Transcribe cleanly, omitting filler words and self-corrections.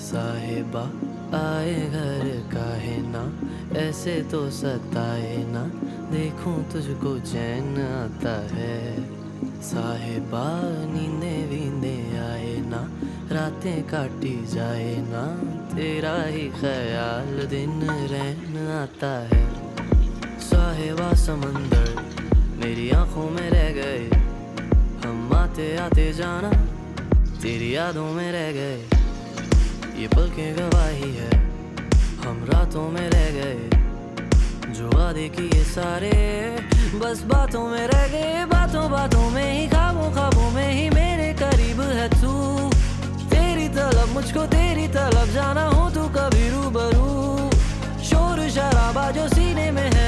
साहिबा आए घर काहे ना, ऐसे तो सताए ना, देखूं तुझको चैन आता है। साहिबा नींदे वींदे आए ना, रातें काटी जाए ना, तेरा ही ख्याल दिन रहन आता है। साहिबा समंदर मेरी आंखों में रह गए, हम आते आते जाना तेरी यादों में रह गए। ये पल की गवाही है, हम रातों में रह गए, जो वादे किए सारे बस बातों में रह गए। बातों बातों में ही, ख्वाबों ख्वाबों में ही मेरे करीब है तू। तेरी तलब मुझको तेरी तलब, जाना हो तू कभी रूबरू। शोर शराबा जो सीने में है